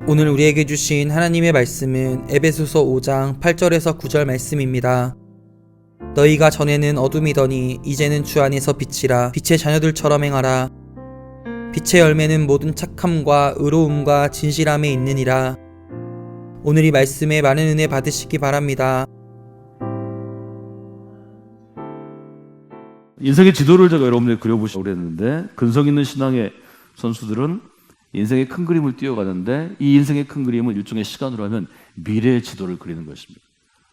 오늘 우리에게 주신 하나님의 말씀은 에베소서 5장 8절에서 9절 말씀입니다. 너희가 전에는 어둠이더니 이제는 주 안에서 빛이라. 빛의 자녀들처럼 행하라. 빛의 열매는 모든 착함과 의로움과 진실함에 있느니라. 오늘 이 말씀에 많은 은혜 받으시기 바랍니다. 인생의 지도를 제가 여러분들에게 그려보시라고 그랬는데, 근성 있는 신앙의 선수들은 인생의 큰 그림을 띄워가는데, 이 인생의 큰 그림은 일종의 시간으로 하면 미래의 지도를 그리는 것입니다.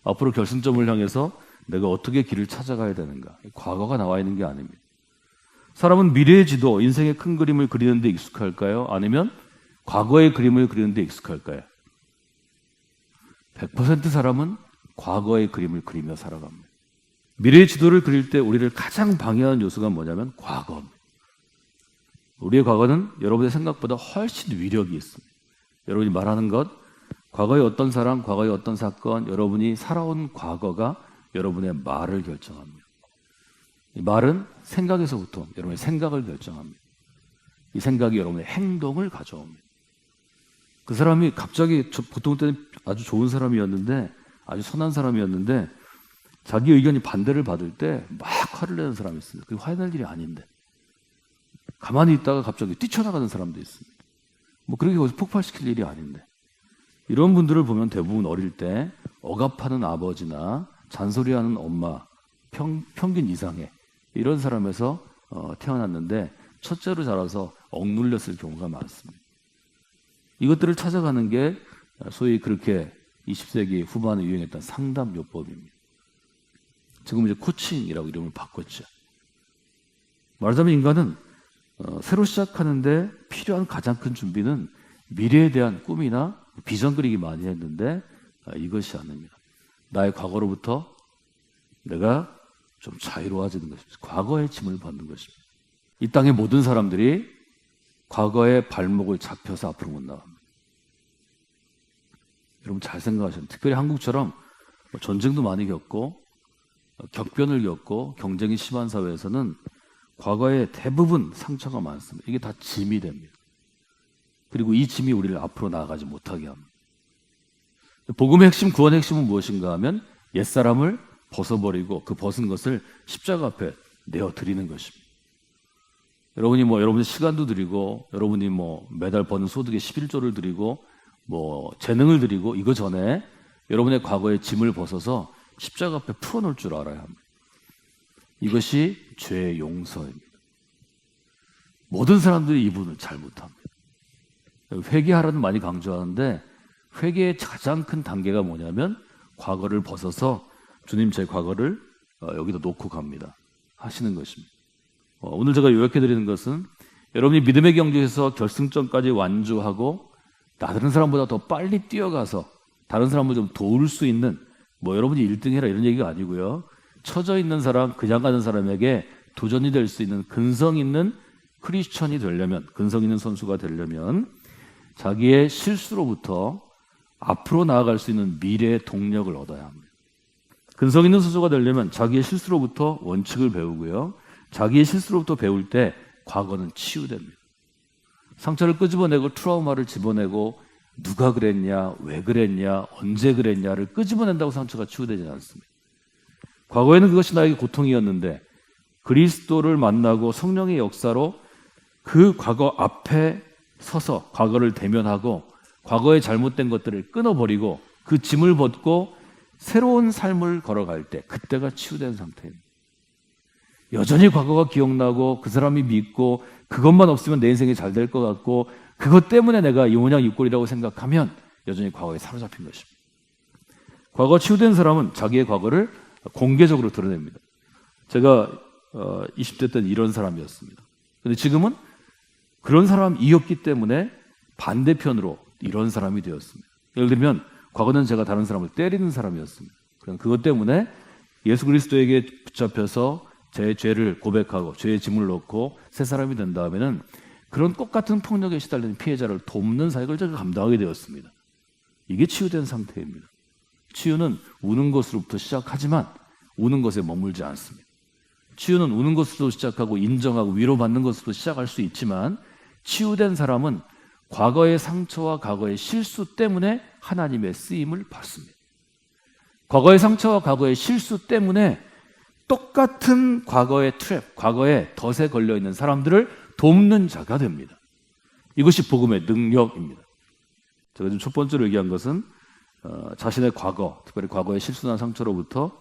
앞으로 결승점을 향해서 내가 어떻게 길을 찾아가야 되는가, 과거가 나와 있는 게 아닙니다. 사람은 미래의 지도, 인생의 큰 그림을 그리는 데 익숙할까요? 아니면 과거의 그림을 그리는 데 익숙할까요? 100% 사람은 과거의 그림을 그리며 살아갑니다. 미래의 지도를 그릴 때 우리를 가장 방해하는 요소가 뭐냐면 과거입니다. 우리의 과거는 여러분의 생각보다 훨씬 위력이 있습니다. 여러분이 말하는 것, 과거의 어떤 사람, 과거의 어떤 사건, 여러분이 살아온 과거가 여러분의 말을 결정합니다. 이 말은 생각에서부터 여러분의 생각을 결정합니다. 이 생각이 여러분의 행동을 가져옵니다. 그 사람이 갑자기 보통 때는 아주 좋은 사람이었는데, 아주 선한 사람이었는데 자기 의견이 반대를 받을 때 막 화를 내는 사람이 있습니다. 그게 화낼 일이 아닌데 가만히 있다가 갑자기 뛰쳐나가는 사람도 있습니다. 그렇게 거기서 폭발시킬 일이 아닌데, 이런 분들을 보면 대부분 어릴 때 억압하는 아버지나 잔소리하는 엄마, 평균 이상의 이런 사람에서 태어났는데 첫째로 자라서 억눌렸을 경우가 많습니다. 이것들을 찾아가는 게 소위 그렇게 20세기 후반에 유행했던 상담요법입니다. 지금 이제 코칭이라고 이름을 바꿨죠. 말하자면 인간은 새로 시작하는데 필요한 가장 큰 준비는 미래에 대한 꿈이나 비전 그리기 많이 했는데 이것이 아닙니다. 나의 과거로부터 내가 좀 자유로워지는 것입니다. 과거의 짐을 벗는 것입니다. 이 땅의 모든 사람들이 과거의 발목을 잡혀서 앞으로 못 나갑니다. 여러분 잘 생각하시면, 특별히 한국처럼 전쟁도 많이 겪고 격변을 겪고 경쟁이 심한 사회에서는 과거에 대부분 상처가 많습니다. 이게 다 짐이 됩니다. 그리고 이 짐이 우리를 앞으로 나아가지 못하게 합니다. 복음의 핵심, 구원의 핵심은 무엇인가 하면 옛사람을 벗어버리고 그 벗은 것을 십자가 앞에 내어드리는 것입니다. 여러분이 여러분의 시간도 드리고, 여러분이 매달 버는 소득의 11조를 드리고, 재능을 드리고, 이거 전에 여러분의 과거의 짐을 벗어서 십자가 앞에 풀어놓을 줄 알아야 합니다. 이것이 죄의 용서입니다. 모든 사람들이 이 부분을 잘 못합니다. 회개하라는 많이 강조하는데, 회개의 가장 큰 단계가 뭐냐면 과거를 벗어서 주님, 제 과거를 여기다 놓고 갑니다 하시는 것입니다. 오늘 제가 요약해드리는 것은, 여러분이 믿음의 경주에서 결승점까지 완주하고 다른 사람보다 더 빨리 뛰어가서 다른 사람을 좀 도울 수 있는, 여러분이 1등 해라 이런 얘기가 아니고요, 처져 있는 사람, 그냥 가는 사람에게 도전이 될 수 있는 근성 있는 크리스천이 되려면, 근성 있는 선수가 되려면 자기의 실수로부터 앞으로 나아갈 수 있는 미래의 동력을 얻어야 합니다. 근성 있는 선수가 되려면 자기의 실수로부터 원칙을 배우고요, 자기의 실수로부터 배울 때 과거는 치유됩니다. 상처를 끄집어내고 트라우마를 집어내고 누가 그랬냐, 왜 그랬냐, 언제 그랬냐를 끄집어낸다고 상처가 치유되지 않습니다. 과거에는 그것이 나에게 고통이었는데 그리스도를 만나고 성령의 역사로 그 과거 앞에 서서 과거를 대면하고 과거의 잘못된 것들을 끊어버리고 그 짐을 벗고 새로운 삶을 걸어갈 때, 그때가 치유된 상태입니다. 여전히 과거가 기억나고 그 사람이 믿고 그것만 없으면 내 인생이 잘 될 것 같고 그것 때문에 내가 이 모양 이 꼴이라고 생각하면 여전히 과거에 사로잡힌 것입니다. 과거 치유된 사람은 자기의 과거를 공개적으로 드러냅니다. 제가 20대 때는 이런 사람이었습니다. 근데 지금은 그런 사람이었기 때문에 반대편으로 이런 사람이 되었습니다. 예를 들면 과거는 제가 다른 사람을 때리는 사람이었습니다. 그것 때문에 예수 그리스도에게 붙잡혀서 제 죄를 고백하고 죄의 짐을 놓고 새 사람이 된 다음에는 그런 똑같은 폭력에 시달리는 피해자를 돕는 사역을 제가 감당하게 되었습니다. 이게 치유된 상태입니다. 치유는 우는 것으로부터 시작하지만 우는 것에 머물지 않습니다. 치유는 우는 것으로 시작하고 인정하고 위로받는 것으로 시작할 수 있지만, 치유된 사람은 과거의 상처와 과거의 실수 때문에 하나님의 쓰임을 받습니다. 과거의 상처와 과거의 실수 때문에 똑같은 과거의 트랩, 과거의 덫에 걸려있는 사람들을 돕는 자가 됩니다. 이것이 복음의 능력입니다. 제가 지금 첫 번째로 얘기한 것은 자신의 과거, 특별히 과거의 실수나 상처로부터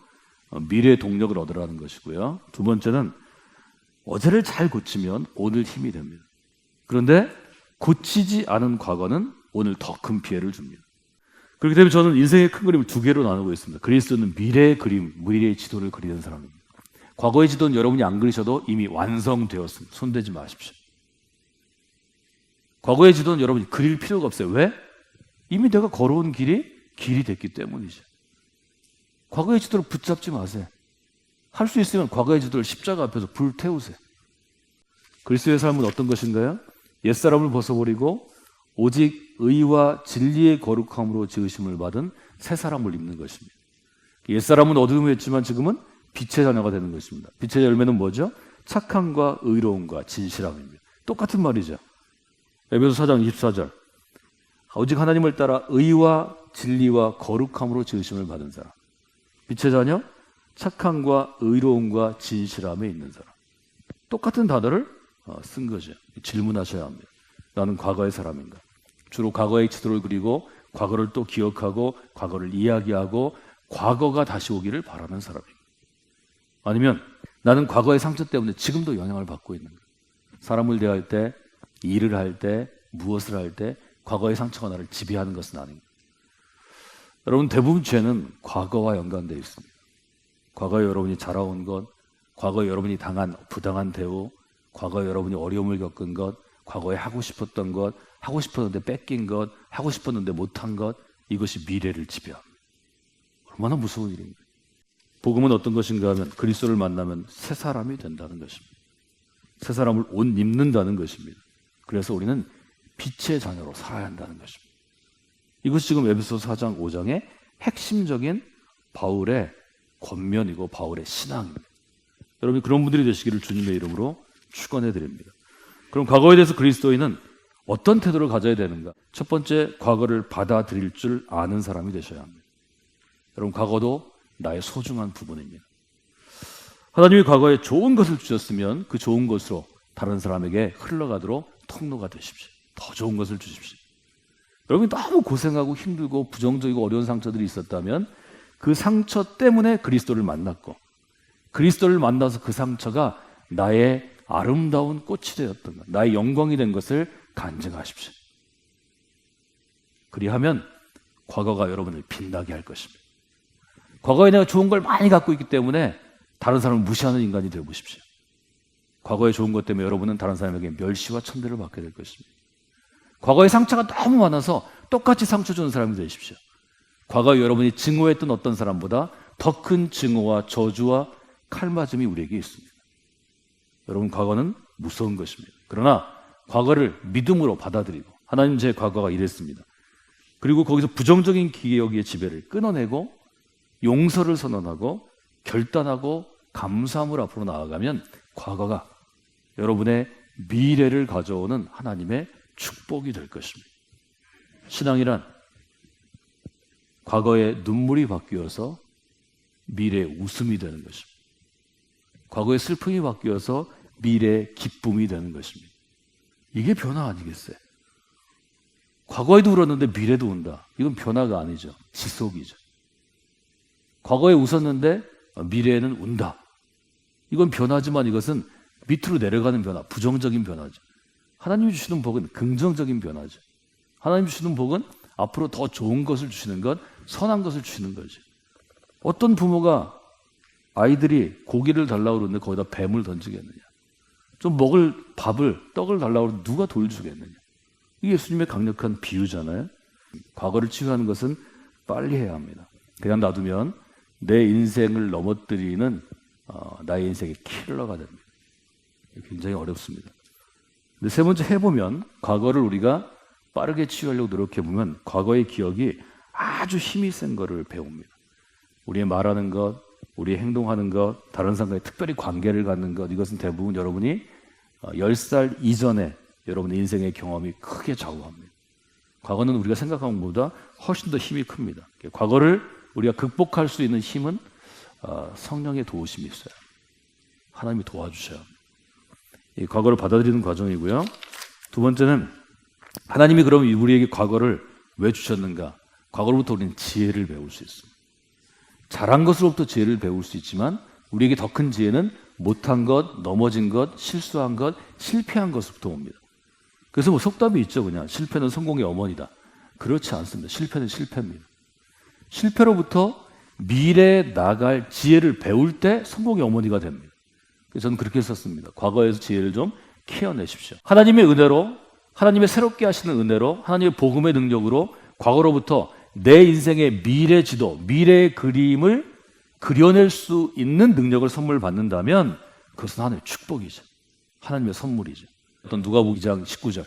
미래의 동력을 얻으라는 것이고요. 두 번째는 어제를 잘 고치면 오늘 힘이 됩니다. 그런데 고치지 않은 과거는 오늘 더 큰 피해를 줍니다. 그렇기 때문에 저는 인생의 큰 그림을 두 개로 나누고 있습니다. 그리스도는 미래의 그림, 미래의 지도를 그리는 사람입니다. 과거의 지도는 여러분이 안 그리셔도 이미 완성되었습니다. 손대지 마십시오. 과거의 지도는 여러분이 그릴 필요가 없어요. 왜? 이미 내가 걸어온 길이 됐기 때문이죠. 과거의 지도를 붙잡지 마세요. 할 수 있으면 과거의 지도를 십자가 앞에서 불태우세요. 그리스도의 삶은 어떤 것인가요? 옛사람을 벗어버리고 오직 의와 진리의 거룩함으로 지으심을 받은 새 사람을 입는 것입니다. 옛사람은 어두움이었지만 지금은 빛의 자녀가 되는 것입니다. 빛의 열매는 뭐죠? 착함과 의로움과 진실함입니다. 똑같은 말이죠. 에베소 4장 24절. 오직 하나님을 따라 의와 진리와 거룩함으로 지으심을 받은 사람. 빛의 자녀, 착함과 의로움과 진실함에 있는 사람. 똑같은 단어를 쓴 거죠. 질문하셔야 합니다. 나는 과거의 사람인가? 주로 과거의 지도를 그리고 과거를 또 기억하고 과거를 이야기하고 과거가 다시 오기를 바라는 사람인가? 아니면 나는 과거의 상처 때문에 지금도 영향을 받고 있는가? 사람을 대할 때, 일을 할 때, 무엇을 할 때 과거의 상처가 나를 지배하는 것은 아닌가? 여러분, 대부분 죄는 과거와 연관되어 있습니다. 과거에 여러분이 자라온 것, 과거에 여러분이 당한 부당한 대우, 과거에 여러분이 어려움을 겪은 것, 과거에 하고 싶었던 것, 하고 싶었는데 뺏긴 것, 하고 싶었는데 못한 것, 이것이 미래를 지배합니다. 얼마나 무서운 일입니까? 복음은 어떤 것인가 하면 그리스도를 만나면 새 사람이 된다는 것입니다. 새 사람을 옷 입는다는 것입니다. 그래서 우리는 빛의 자녀로 살아야 한다는 것입니다. 이것이 지금 에베소 4장 5장의 핵심적인 바울의 권면이고 바울의 신앙입니다. 여러분이 그런 분들이 되시기를 주님의 이름으로 축원해 드립니다. 그럼 과거에 대해서 그리스도인은 어떤 태도를 가져야 되는가? 첫 번째, 과거를 받아들일 줄 아는 사람이 되셔야 합니다. 여러분, 과거도 나의 소중한 부분입니다. 하나님이 과거에 좋은 것을 주셨으면 그 좋은 것으로 다른 사람에게 흘러가도록 통로가 되십시오. 더 좋은 것을 주십시오. 여러분이 너무 고생하고 힘들고 부정적이고 어려운 상처들이 있었다면 그 상처 때문에 그리스도를 만났고 그리스도를 만나서 그 상처가 나의 아름다운 꽃이 되었던 것, 나의 영광이 된 것을 간증하십시오. 그리하면 과거가 여러분을 빛나게 할 것입니다. 과거에 내가 좋은 걸 많이 갖고 있기 때문에 다른 사람을 무시하는 인간이 되어보십시오. 과거에 좋은 것 때문에 여러분은 다른 사람에게 멸시와 천대를 받게 될 것입니다. 과거의 상처가 너무 많아서 똑같이 상처 주는 사람이 되십시오. 과거에 여러분이 증오했던 어떤 사람보다 더 큰 증오와 저주와 칼맞음이 우리에게 있습니다. 여러분, 과거는 무서운 것입니다. 그러나 과거를 믿음으로 받아들이고 하나님, 제 과거가 이랬습니다. 그리고 거기서 부정적인 기억의 지배를 끊어내고 용서를 선언하고 결단하고 감사함으로 앞으로 나아가면 과거가 여러분의 미래를 가져오는 하나님의 축복이 될 것입니다. 신앙이란 과거의 눈물이 바뀌어서 미래의 웃음이 되는 것입니다. 과거의 슬픔이 바뀌어서 미래의 기쁨이 되는 것입니다. 이게 변화 아니겠어요? 과거에도 울었는데 미래도 운다. 이건 변화가 아니죠. 지속이죠. 과거에 웃었는데 미래에는 운다. 이건 변화지만 이것은 밑으로 내려가는 변화, 부정적인 변화죠. 하나님이 주시는 복은 긍정적인 변화죠. 하나님이 주시는 복은 앞으로 더 좋은 것을 주시는 것, 선한 것을 주시는 거죠. 어떤 부모가 아이들이 고기를 달라고 그러는데 거기다 뱀을 던지겠느냐? 좀 먹을 밥을, 떡을 달라고 그러는데 누가 돌 주겠느냐? 이게 예수님의 강력한 비유잖아요. 과거를 치유하는 것은 빨리 해야 합니다. 그냥 놔두면 내 인생을 넘어뜨리는 나의 인생의 킬러가 됩니다. 굉장히 어렵습니다. 근데 세 번째, 해보면 과거를 우리가 빠르게 치유하려고 노력해보면 과거의 기억이 아주 힘이 센 거를 배웁니다. 우리의 말하는 것, 우리의 행동하는 것, 다른 사람과의 특별히 관계를 갖는 것, 이것은 대부분 여러분이 10살 이전에 여러분의 인생의 경험이 크게 좌우합니다. 과거는 우리가 생각한 것보다 훨씬 더 힘이 큽니다. 과거를 우리가 극복할 수 있는 힘은 성령의 도우심이 있어요. 하나님이 도와주셔야 합니다. 이 과거를 받아들이는 과정이고요. 두 번째는 하나님이 그럼 우리에게 과거를 왜 주셨는가? 과거로부터 우리는 지혜를 배울 수 있습니다. 잘한 것으로부터 지혜를 배울 수 있지만 우리에게 더 큰 지혜는 못한 것, 넘어진 것, 실수한 것, 실패한 것부터 옵니다. 그래서 뭐 속담이 있죠. 그냥 실패는 성공의 어머니다. 그렇지 않습니다. 실패는 실패입니다. 실패로부터 미래에 나갈 지혜를 배울 때 성공의 어머니가 됩니다. 그래서 저는 그렇게 썼습니다. 과거에서 지혜를 좀 키워내십시오. 하나님의 은혜로, 하나님의 새롭게 하시는 은혜로, 하나님의 복음의 능력으로 과거로부터 내 인생의 미래 지도, 미래의 그림을 그려낼 수 있는 능력을 선물 받는다면 그것은 하나님의 축복이죠. 하나님의 선물이죠. 어떤 누가복음 2장 19절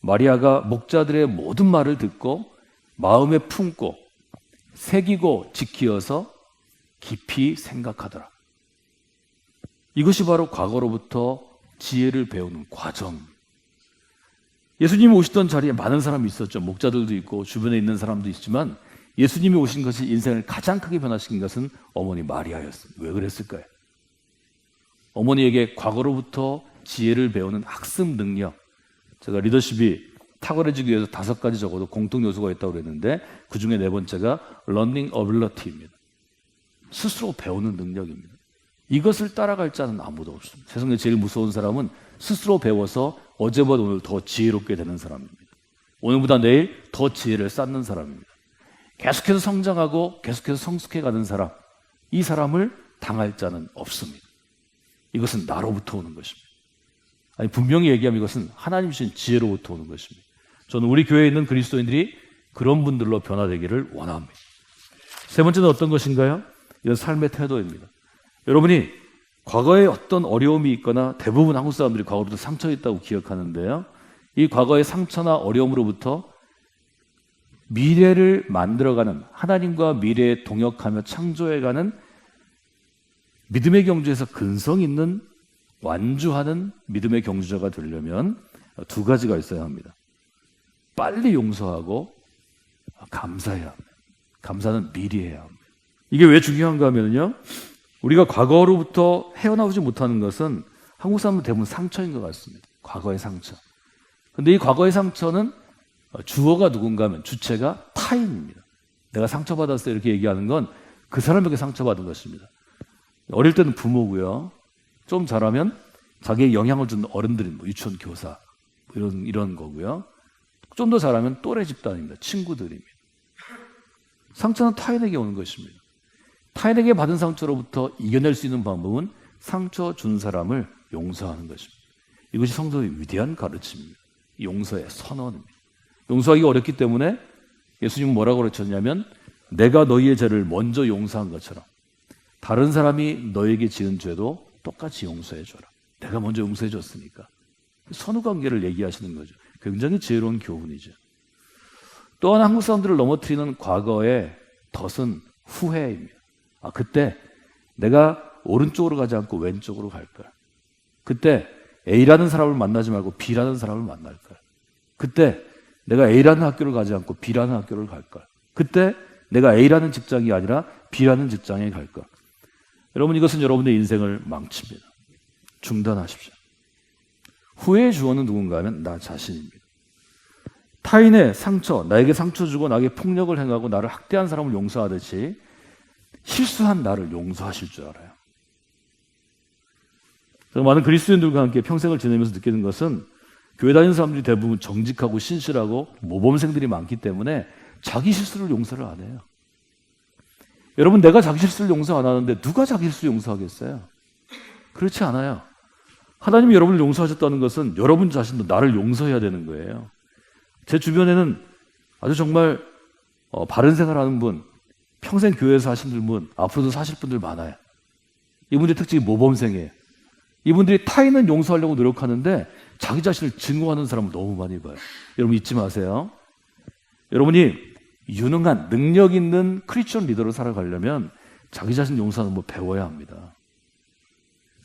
마리아가 목자들의 모든 말을 듣고 마음에 품고 새기고 지키어서 깊이 생각하더라. 이것이 바로 과거로부터 지혜를 배우는 과정. 예수님이 오시던 자리에 많은 사람이 있었죠. 목자들도 있고 주변에 있는 사람도 있지만 예수님이 오신 것이 인생을 가장 크게 변화시킨 것은 어머니 마리아였습니다. 왜 그랬을까요? 어머니에게 과거로부터 지혜를 배우는 학습 능력. 제가 리더십이 탁월해지기 위해서 5가지 적어도 공통 요소가 있다고 그랬는데 그 중에 4번째가 learning ability입니다. 스스로 배우는 능력입니다. 이것을 따라갈 자는 아무도 없습니다. 세상에 제일 무서운 사람은 스스로 배워서 어제보다 오늘 더 지혜롭게 되는 사람입니다. 오늘보다 내일 더 지혜를 쌓는 사람입니다. 계속해서 성장하고 계속해서 성숙해가는 사람, 이 사람을 당할 자는 없습니다. 이것은 나로부터 오는 것입니다. 아니 분명히 얘기하면 이것은 하나님 주신 지혜로부터 오는 것입니다. 저는 우리 교회에 있는 그리스도인들이 그런 분들로 변화되기를 원합니다. 세 번째는 어떤 것인가요? 이건 삶의 태도입니다. 여러분이 과거에 어떤 어려움이 있거나 대부분 한국 사람들이 과거로부터 상처가 있다고 기억하는데요. 이 과거의 상처나 어려움으로부터 미래를 만들어가는, 하나님과 미래에 동역하며 창조해가는 믿음의 경주에서 근성 있는 완주하는 믿음의 경주자가 되려면 2가지가 있어야 합니다. 빨리 용서하고 감사해야 합니다. 감사는 미리 해야 합니다. 이게 왜 중요한가 하면요, 우리가 과거로부터 헤어나오지 못하는 것은 한국 사람은 대부분 상처인 것 같습니다. 과거의 상처. 근데 이 과거의 상처는 주어가 누군가 하면 주체가 타인입니다. 내가 상처받았어요 이렇게 얘기하는 건 그 사람에게 상처받은 것입니다. 어릴 때는 부모고요. 좀 잘하면 자기의 영향을 주는 어른들인 유치원 교사 이런 거고요. 좀 더 잘하면 또래 집단입니다. 친구들입니다. 상처는 타인에게 오는 것입니다. 타인에게 받은 상처로부터 이겨낼 수 있는 방법은 상처 준 사람을 용서하는 것입니다. 이것이 성도의 위대한 가르침입니다. 용서의 선언입니다. 용서하기가 어렵기 때문에 예수님은 뭐라고 가르쳤냐면 내가 너희의 죄를 먼저 용서한 것처럼 다른 사람이 너에게 지은 죄도 똑같이 용서해 줘라. 내가 먼저 용서해 줬으니까. 선후관계를 얘기하시는 거죠. 굉장히 지혜로운 교훈이죠. 또 하나 한국 사람들을 넘어뜨리는 과거의 덫은 후회입니다. 그때 내가 오른쪽으로 가지 않고 왼쪽으로 갈 걸. 그때 A라는 사람을 만나지 말고 B라는 사람을 만날 걸. 그때 내가 A라는 학교를 가지 않고 B라는 학교를 갈 걸. 그때 내가 A라는 직장이 아니라 B라는 직장에 갈 걸. 여러분, 이것은 여러분의 인생을 망칩니다. 중단하십시오. 후회의 주어는 누군가 하면 나 자신입니다. 타인의 상처, 나에게 상처 주고 나에게 폭력을 행하고 나를 학대한 사람을 용서하듯이 실수한 나를 용서하실 줄 알아요. 제가 많은 그리스도인들과 함께 평생을 지내면서 느끼는 것은 교회 다니는 사람들이 대부분 정직하고 신실하고 모범생들이 많기 때문에 자기 실수를 용서를 안 해요. 여러분, 내가 자기 실수를 용서 안 하는데 누가 자기 실수를 용서하겠어요? 그렇지 않아요. 하나님이 여러분을 용서하셨다는 것은 여러분 자신도 나를 용서해야 되는 거예요. 제 주변에는 아주 정말 바른 생활하는 분, 평생 교회에서 하신 분, 앞으로도 사실 분들 많아요. 이분들의 특징이 모범생이에요. 이분들이 타인은 용서하려고 노력하는데 자기 자신을 증오하는 사람을 너무 많이 봐요. 여러분 잊지 마세요. 여러분이 유능한 능력 있는 크리스천 리더로 살아가려면 자기 자신 용서하는 법 배워야 합니다.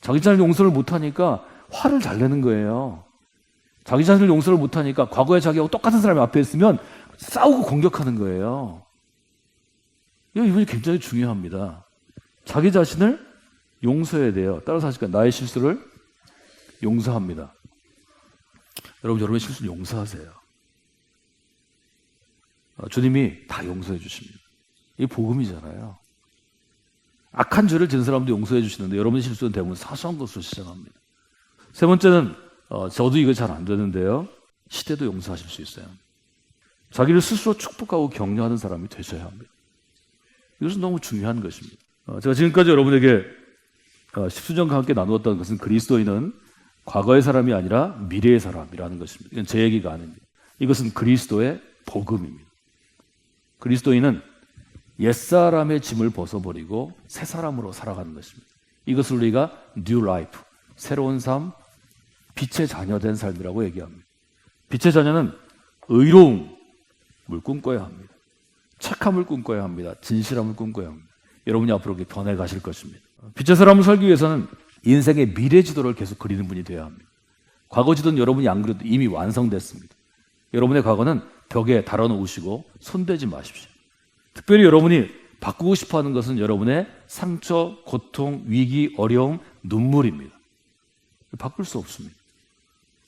자기 자신 용서를 못하니까 화를 잘 내는 거예요. 자기 자신을 용서를 못하니까 과거에 자기하고 똑같은 사람이 앞에 있으면 싸우고 공격하는 거예요. 이 부분이 굉장히 중요합니다. 자기 자신을 용서해야 돼요. 따라서 하실까요? 나의 실수를 용서합니다. 여러분, 여러분의 실수를 용서하세요. 주님이 다 용서해 주십니다. 이게 복음이잖아요. 악한 죄를 지은 사람도 용서해 주시는데 여러분의 실수는 대부분 사소한 것으로 시작합니다. 세 번째는 저도 이거 잘 안 되는데요. 시대도 용서하실 수 있어요. 자기를 스스로 축복하고 격려하는 사람이 되셔야 합니다. 이것은 너무 중요한 것입니다. 제가 지금까지 여러분에게 십수년과 함께 나누었던 것은 그리스도인은 과거의 사람이 아니라 미래의 사람이라는 것입니다. 이건 제 얘기가 아닙니다. 이것은 그리스도의 복음입니다. 그리스도인은 옛사람의 짐을 벗어버리고 새 사람으로 살아가는 것입니다. 이것을 우리가 New Life, 새로운 삶, 빛의 자녀된 삶이라고 얘기합니다. 빛의 자녀는 의로움을 꿈꿔야 합니다. 착함을 꿈꿔야 합니다. 진실함을 꿈꿔야 합니다. 여러분이 앞으로 변해 가실 것입니다. 빛의 사람을 살기 위해서는 인생의 미래 지도를 계속 그리는 분이 되어야 합니다. 과거 지도는 여러분이 안 그래도 이미 완성됐습니다. 여러분의 과거는 벽에 달아놓으시고 손대지 마십시오. 특별히 여러분이 바꾸고 싶어하는 것은 여러분의 상처, 고통, 위기, 어려움, 눈물입니다. 바꿀 수 없습니다.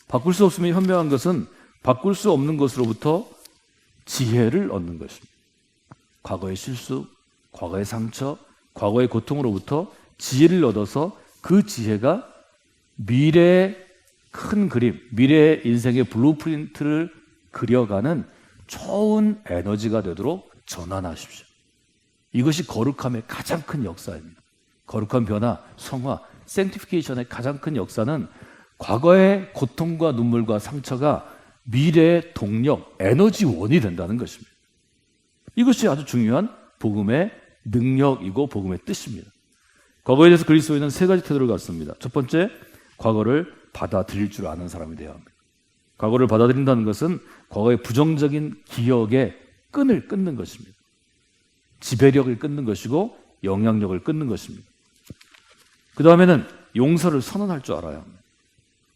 바꿀 수 없으면 현명한 것은 바꿀 수 없는 것으로부터 지혜를 얻는 것입니다. 과거의 실수, 과거의 상처, 과거의 고통으로부터 지혜를 얻어서 그 지혜가 미래의 큰 그림, 미래의 인생의 블루프린트를 그려가는 좋은 에너지가 되도록 전환하십시오. 이것이 거룩함의 가장 큰 역사입니다. 거룩한 변화, 성화, 생티피케이션의 가장 큰 역사는 과거의 고통과 눈물과 상처가 미래의 동력, 에너지원이 된다는 것입니다. 이것이 아주 중요한 복음의 능력이고 복음의 뜻입니다. 과거에 대해서 그리스도인은 세 가지 태도를 갖습니다. 첫 번째, 과거를 받아들일 줄 아는 사람이 되어야 합니다. 과거를 받아들인다는 것은 과거의 부정적인 기억의 끈을 끊는 것입니다. 지배력을 끊는 것이고 영향력을 끊는 것입니다. 그 다음에는 용서를 선언할 줄 알아야 합니다.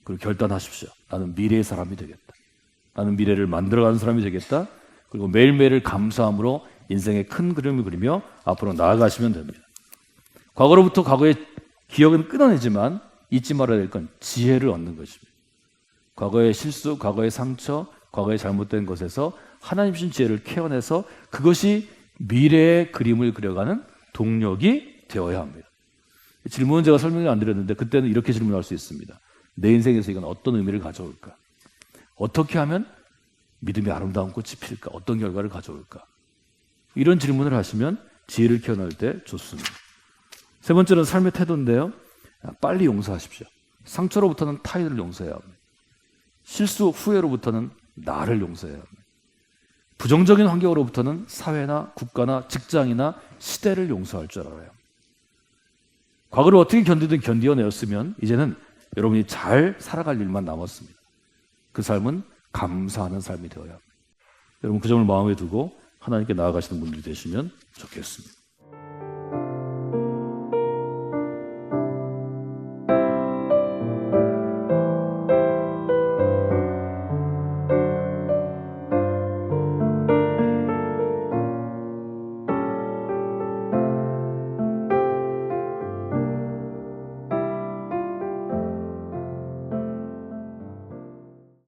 그리고 결단하십시오. 나는 미래의 사람이 되겠다. 나는 미래를 만들어가는 사람이 되겠다. 그리고 매일매일을 감사함으로 인생의 큰 그림을 그리며 앞으로 나아가시면 됩니다. 과거로부터 과거의 기억은 끊어내지만 잊지 말아야 될 건 지혜를 얻는 것입니다. 과거의 실수, 과거의 상처, 과거의 잘못된 것에서 하나님 주신 지혜를 캐어내서 그것이 미래의 그림을 그려가는 동력이 되어야 합니다. 질문은 제가 설명을 안 드렸는데 그때는 이렇게 질문할 수 있습니다. 내 인생에서 이건 어떤 의미를 가져올까? 어떻게 하면 믿음의 아름다운 꽃이 필까? 어떤 결과를 가져올까? 이런 질문을 하시면 지혜를 캐어낼 때 좋습니다. 세 번째는 삶의 태도인데요. 빨리 용서하십시오. 상처로부터는 타인을 용서해야 합니다. 실수 후회로부터는 나를 용서해야 합니다. 부정적인 환경으로부터는 사회나 국가나 직장이나 시대를 용서할 줄 알아요. 과거를 어떻게 견디든 견디어내었으면 이제는 여러분이 잘 살아갈 일만 남았습니다. 그 삶은 감사하는 삶이 되어야 합니다. 여러분 그 점을 마음에 두고 하나님께 나아가시는 분들이 되시면 좋겠습니다.